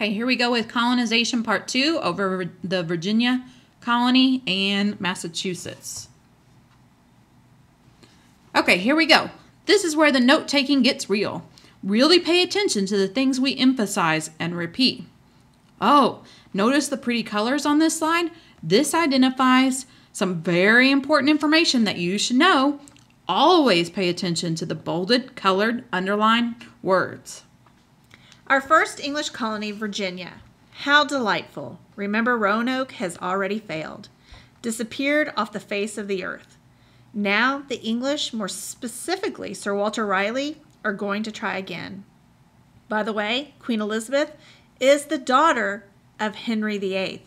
Okay, here we go with Colonization Part 2 over the Virginia colony and Massachusetts. Okay, here we go. This is where the note-taking gets real. Really pay attention to the things we emphasize and repeat. Oh, notice the pretty colors on this slide? This identifies some very important information that you should know. Always pay attention to the bolded, colored, underlined words. Our first English colony, Virginia. How delightful. Remember, Roanoke has already failed. Disappeared off the face of the earth. Now the English, more specifically Sir Walter Raleigh, are going to try again. By the way, Queen Elizabeth is the daughter of Henry VIII.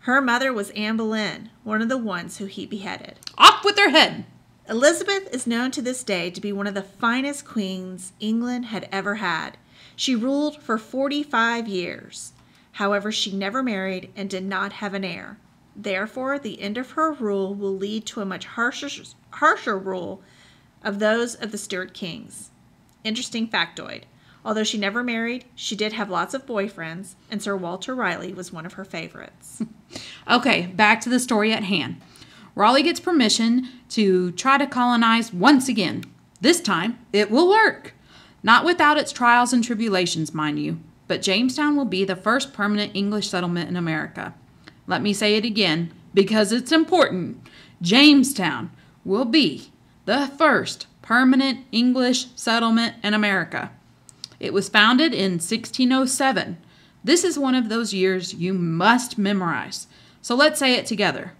Her mother was Anne Boleyn, one of the ones who he beheaded. Off with her head! Elizabeth is known to this day to be one of the finest queens England had ever had. She ruled for 45 years. However, she never married and did not have an heir. Therefore, the end of her rule will lead to a much harsher rule of those of the Stuart kings. Interesting factoid. Although she never married, she did have lots of boyfriends, and Sir Walter Raleigh was one of her favorites. Okay, back to the story at hand. Raleigh gets permission to try to colonize once again. This time, it will work. Not without its trials and tribulations, mind you, but Jamestown will be the first permanent English settlement in America. Let me say it again, because it's important. Jamestown will be the first permanent English settlement in America. It was founded in 1607. This is one of those years you must memorize. So let's say it together.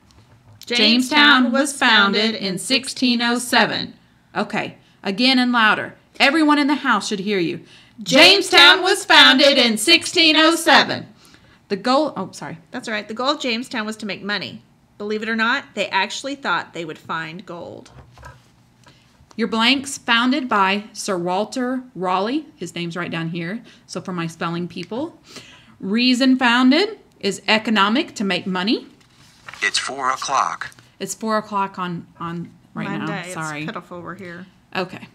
Jamestown was founded in 1607. Okay, again and louder. Everyone in the house should hear you. Jamestown was founded in 1607. The goal, That's right. The goal of Jamestown was to make money. Believe it or not, they actually thought they would find gold. Your blanks, founded by Sir Walter Raleigh. His name's right down here. So for my spelling people. Reason founded is economic, to make money. It's 4 o'clock. It's 4 o'clock on right Monday. now. Sorry. It's pitiful we're here. Okay.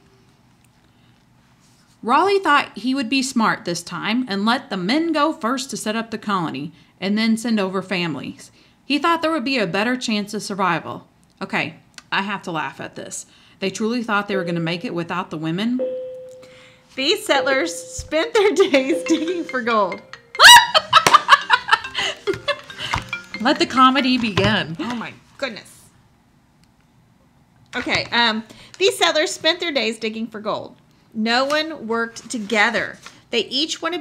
Raleigh thought he would be smart this time and let the men go first to set up the colony and then send over families. He thought there would be a better chance of survival. Okay, I have to laugh at this. They truly thought they were going to make it without the women? These settlers spent their days digging for gold. Let the comedy begin. Oh my goodness. Okay, these settlers spent their days digging for gold. No one worked together. They each wanted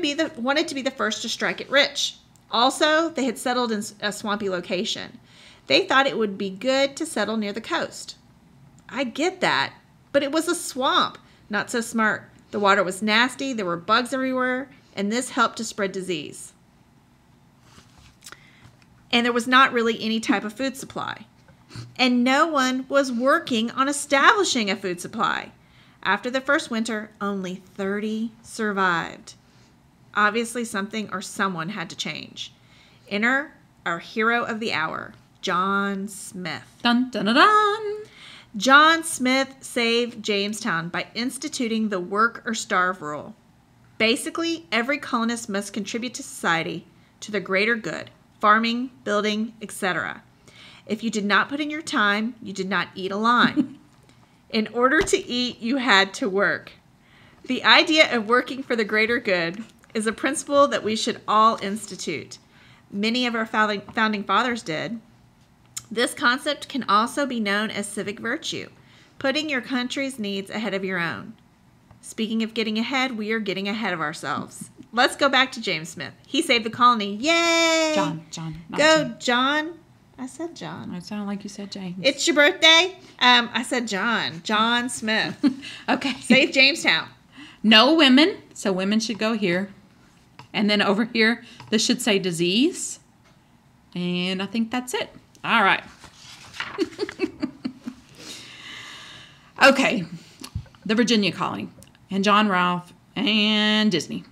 to be the first to strike it rich. Also, they had settled in a swampy location. They thought it would be good to settle near the coast. I get that, but it was a swamp. Not so smart. The water was nasty, there were bugs everywhere, and this helped to spread disease. And there was not really any type of food supply. And no one was working on establishing a food supply. After the first winter, only 30 survived. Obviously, something or someone had to change. Enter our hero of the hour, John Smith. Dun, dun, dun, dun. John Smith saved Jamestown by instituting the work or starve rule. Basically, every colonist must contribute to society, to the greater good, farming, building, etc. If you did not put in your time, you did not eat a line. In order to eat, you had to work. The idea of working for the greater good is a principle that we should all institute. Many of our founding fathers did. This concept can also be known as civic virtue, putting your country's needs ahead of your own. Speaking of getting ahead, we are getting ahead of ourselves. Let's go back to James Smith. He saved the colony. Yay! John. Go, James. John. I said John. It sounded like you said James. It's your birthday? I said John. John Smith. Okay. Save Jamestown. No women, so women should go here. And then over here, this should say disease. And I think that's it. All right. Okay. The Virginia colony. And John Ralph and Disney.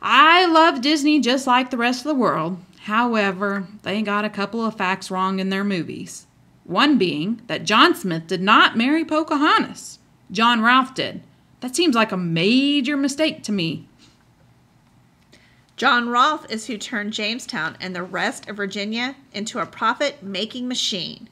I love Disney just like the rest of the world. However, they got a couple of facts wrong in their movies. One being that John Smith did not marry Pocahontas. John Ralph did. That seems like a major mistake to me. John Rolfe is who turned Jamestown and the rest of Virginia into a profit-making machine.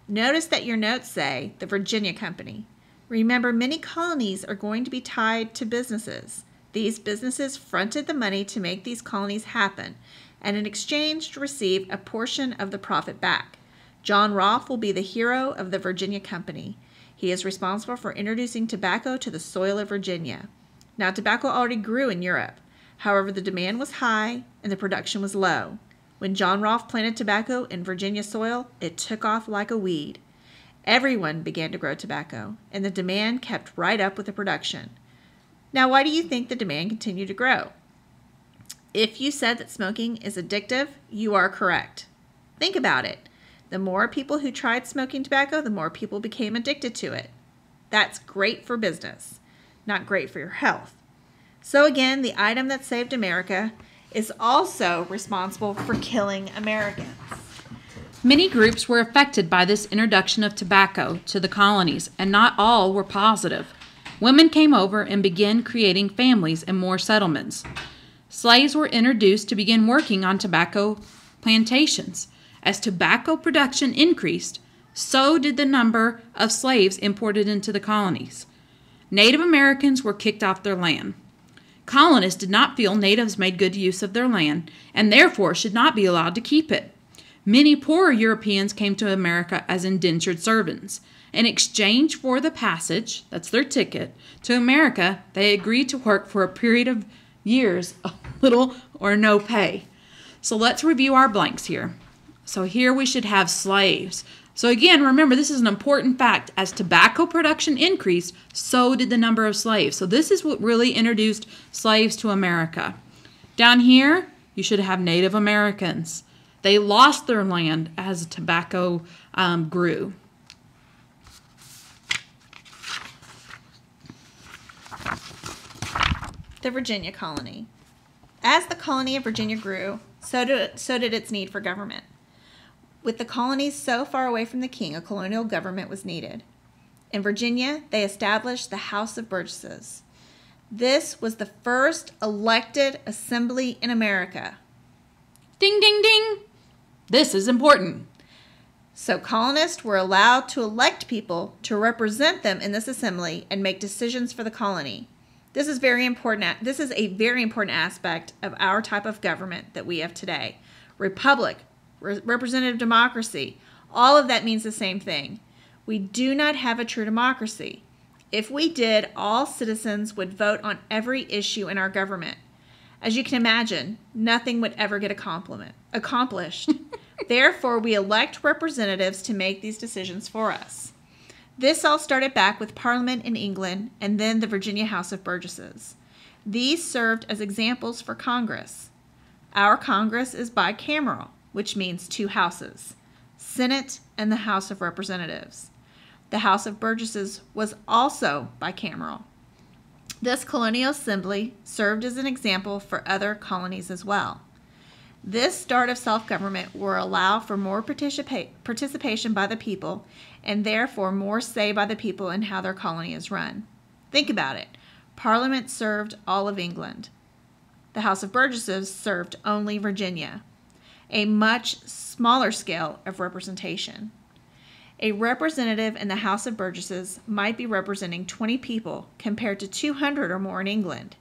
Notice that your notes say the Virginia Company. Remember, many colonies are going to be tied to businesses. These businesses fronted the money to make these colonies happen, and in exchange receive a portion of the profit back. John Rolfe will be the hero of the Virginia Company. He is responsible for introducing tobacco to the soil of Virginia. Now, tobacco already grew in Europe. However, the demand was high and the production was low. When John Rolfe planted tobacco in Virginia soil, it took off like a weed. Everyone began to grow tobacco, and the demand kept right up with the production. Now, why do you think the demand continued to grow? If you said that smoking is addictive, you are correct. Think about it. The more people who tried smoking tobacco, the more people became addicted to it. That's great for business, not great for your health. So again, the item that saved America is also responsible for killing Americans. Many groups were affected by this introduction of tobacco to the colonies, and not all were positive. Women came over and began creating families and more settlements. Slaves were introduced to begin working on tobacco plantations. As tobacco production increased, so did the number of slaves imported into the colonies. Native Americans were kicked off their land. Colonists did not feel natives made good use of their land and therefore should not be allowed to keep it. Many poorer Europeans came to America as indentured servants. In exchange for the passage, that's their ticket, to America, they agreed to work for a period of years of little or no pay. So let's review our blanks here. So here we should have slaves. So again, remember, this is an important fact. As tobacco production increased, so did the number of slaves. So this is what really introduced slaves to America. Down here, you should have Native Americans. They lost their land as tobacco grew. The Virginia colony. As the colony of Virginia grew, so did its need for government. With the colonies so far away from the king, a colonial government was needed. In Virginia, they established the House of Burgesses. This was the first elected assembly in America. Ding, ding, ding. This is important. So colonists were allowed to elect people to represent them in this assembly and make decisions for the colony. This is very important. This is a very important aspect of our type of government that we have today. Republic, representative democracy, all of that means the same thing. We do not have a true democracy. If we did, all citizens would vote on every issue in our government. As you can imagine, nothing would ever get accomplished. Therefore, we elect representatives to make these decisions for us. This all started back with Parliament in England and then the Virginia House of Burgesses. These served as examples for Congress. Our Congress is bicameral, which means two houses, Senate and the House of Representatives. The House of Burgesses was also bicameral. This colonial assembly served as an example for other colonies as well. This start of self-government will allow for more participation by the people and therefore more say by the people in how their colony is run. Think about it. Parliament served all of England. The House of Burgesses served only Virginia, a much smaller scale of representation. A representative in the House of Burgesses might be representing 20 people compared to 200 or more in England.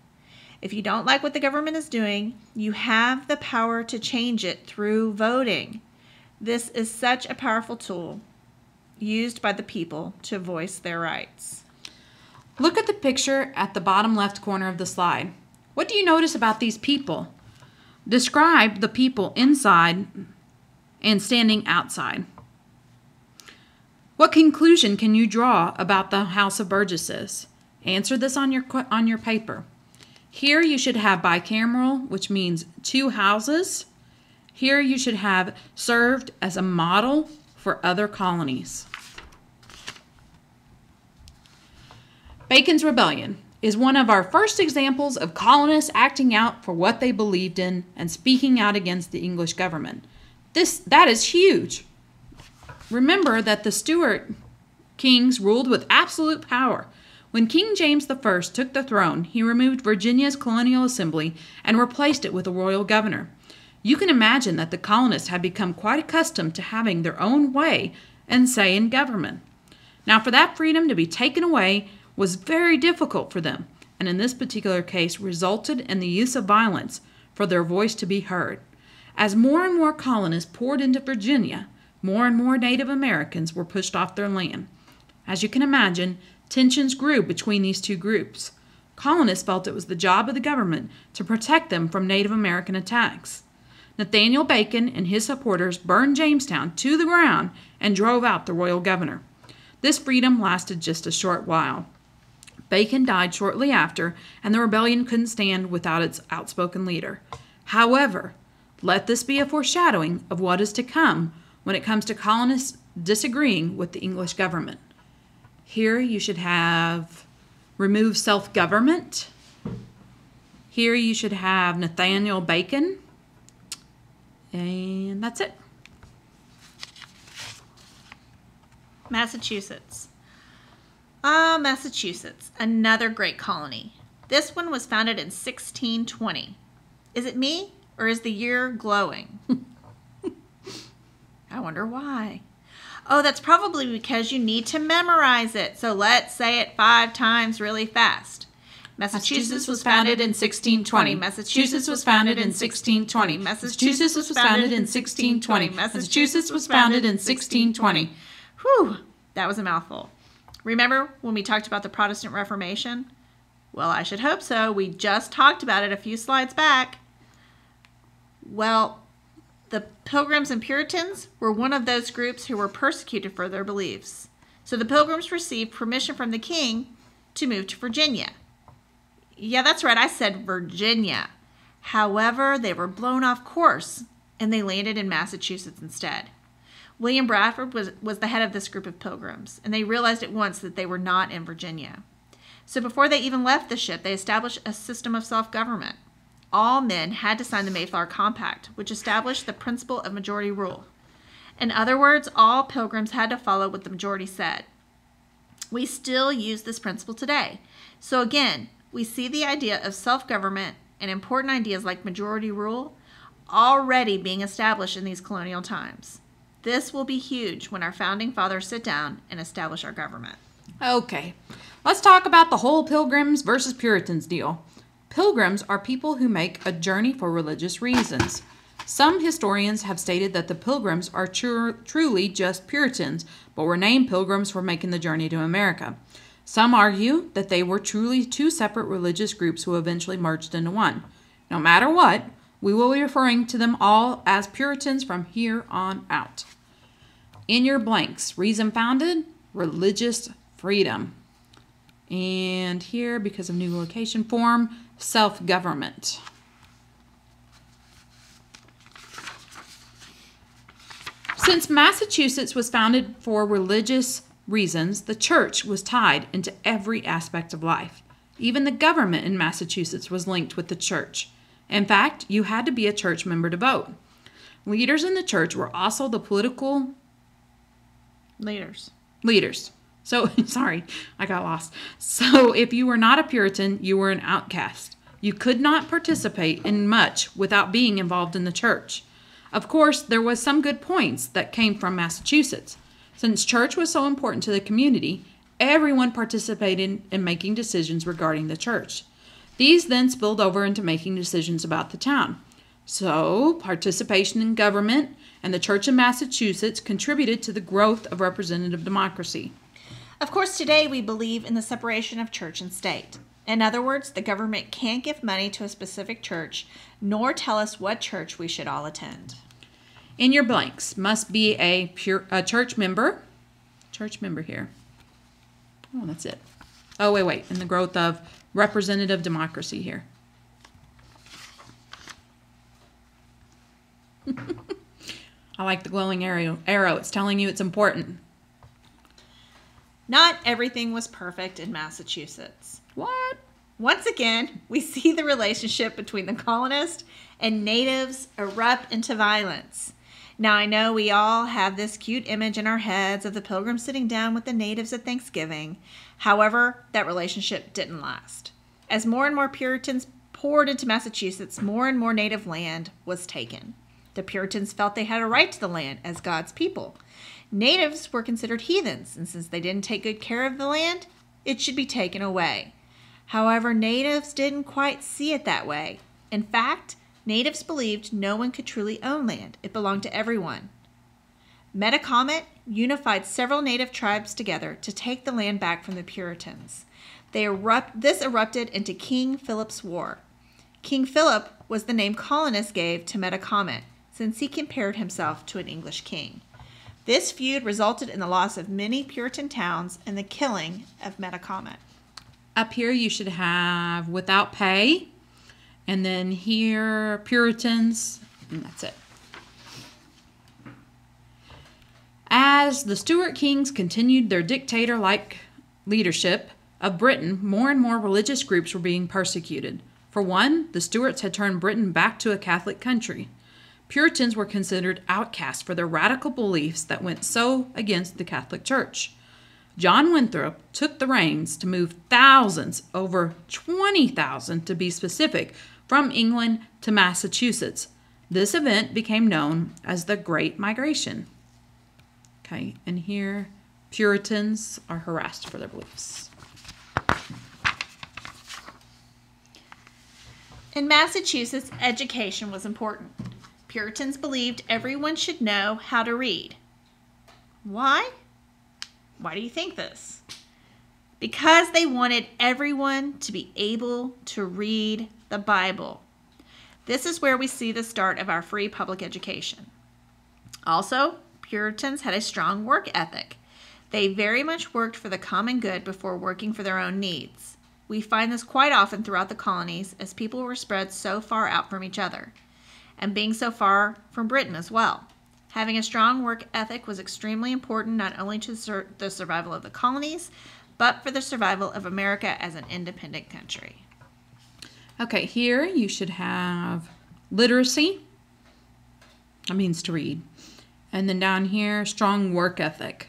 If you don't like what the government is doing, you have the power to change it through voting. This is such a powerful tool used by the people to voice their rights. Look at the picture at the bottom left corner of the slide. What do you notice about these people? Describe the people inside and standing outside. What conclusion can you draw about the House of Burgesses? Answer this on your paper. Here you should have bicameral, which means two houses. Here you should have served as a model for other colonies. Bacon's Rebellion is one of our first examples of colonists acting out for what they believed in and speaking out against the English government. That is huge. Remember that the Stuart kings ruled with absolute power. When King James I took the throne, he removed Virginia's colonial assembly and replaced it with a royal governor. You can imagine that the colonists had become quite accustomed to having their own way and say in government. Now, for that freedom to be taken away was very difficult for them, and in this particular case resulted in the use of violence for their voice to be heard. As more and more colonists poured into Virginia, more and more Native Americans were pushed off their land. As you can imagine, tensions grew between these two groups. Colonists felt it was the job of the government to protect them from Native American attacks. Nathaniel Bacon and his supporters burned Jamestown to the ground and drove out the royal governor. This freedom lasted just a short while. Bacon died shortly after, and the rebellion couldn't stand without its outspoken leader. However, let this be a foreshadowing of what is to come when it comes to colonists disagreeing with the English government. Here you should have remove self-government. Here you should have Nathaniel Bacon. And that's it. Massachusetts. Massachusetts, another great colony. This one was founded in 1620. Is it me, or is the year glowing? I wonder why. Oh, that's probably because you need to memorize it. So let's say it 5 times really fast. Massachusetts was founded in 1620. Massachusetts was founded in 1620. Massachusetts was founded in 1620. Massachusetts was founded in 1620. Whew, that was a mouthful. Remember when we talked about the Protestant Reformation? Well, I should hope so. We just talked about it a few slides back. Well, the Pilgrims and Puritans were one of those groups who were persecuted for their beliefs. So the Pilgrims received permission from the king to move to Virginia. Yeah, that's right, I said Virginia. However, they were blown off course and they landed in Massachusetts instead. William Bradford was the head of this group of pilgrims, and they realized at once that they were not in Virginia. So before they even left the ship, they established a system of self-government. All men had to sign the Mayflower Compact, which established the principle of majority rule. In other words, all pilgrims had to follow what the majority said. We still use this principle today. So again, we see the idea of self-government and important ideas like majority rule already being established in these colonial times. This will be huge when our founding fathers sit down and establish our government. Okay, let's talk about the whole Pilgrims versus Puritans deal. Pilgrims are people who make a journey for religious reasons. Some historians have stated that the Pilgrims are truly just Puritans, but were named Pilgrims for making the journey to America. Some argue that they were truly 2 separate religious groups who eventually merged into one. No matter what, we will be referring to them all as Puritans from here on out. In your blanks, reason founded, religious freedom. And here, because of new location form, self-government. Since Massachusetts was founded for religious reasons, the church was tied into every aspect of life. Even the government in Massachusetts was linked with the church. In fact, you had to be a church member to vote. Leaders in the church were also the political Leaders. So, sorry, I got lost. So, if you were not a Puritan, you were an outcast. You could not participate in much without being involved in the church. Of course, there was some good points that came from Massachusetts. Since church was so important to the community, everyone participated in making decisions regarding the church. These then spilled over into making decisions about the town. So, participation in government and the church in Massachusetts contributed to the growth of representative democracy. Of course, today we believe in the separation of church and state. In other words, the government can't give money to a specific church, nor tell us what church we should all attend. In your blanks, must be a church member. Church member here. Oh, that's it. Oh, wait. In the growth of representative democracy here. I like the glowing arrow. It's telling you it's important. Not everything was perfect in Massachusetts. What? Once again, we see the relationship between the colonists and natives erupt into violence. Now, I know we all have this cute image in our heads of the Pilgrims sitting down with the natives at Thanksgiving. However, that relationship didn't last. As more and more Puritans poured into Massachusetts, more and more native land was taken. The Puritans felt they had a right to the land as God's people. Natives were considered heathens, and since they didn't take good care of the land, it should be taken away. However, natives didn't quite see it that way. In fact, natives believed no one could truly own land. It belonged to everyone. Metacomet unified several native tribes together to take the land back from the Puritans. This erupted into King Philip's War. King Philip was the name colonists gave to Metacomet, since he compared himself to an English king. This feud resulted in the loss of many Puritan towns and the killing of Metacomet. Up here you should have without pay, and then here Puritans, and that's it. As the Stuart kings continued their dictator-like leadership of Britain, more and more religious groups were being persecuted. For one, the Stuarts had turned Britain back to a Catholic country. Puritans were considered outcasts for their radical beliefs that went so against the Catholic Church. John Winthrop took the reins to move thousands, over 20,000 to be specific, from England to Massachusetts. This event became known as the Great Migration. Okay, and here Puritans are harassed for their beliefs. In Massachusetts, education was important. Puritans believed everyone should know how to read. Why? Why do you think this? Because they wanted everyone to be able to read the Bible. This is where we see the start of our free public education. Also, Puritans had a strong work ethic. They very much worked for the common good before working for their own needs. We find this quite often throughout the colonies as people were spread so far out from each other, and being so far from Britain as well. Having a strong work ethic was extremely important not only to the survival of the colonies, but for the survival of America as an independent country. Okay, here you should have literacy. That means to read. And then down here, strong work ethic.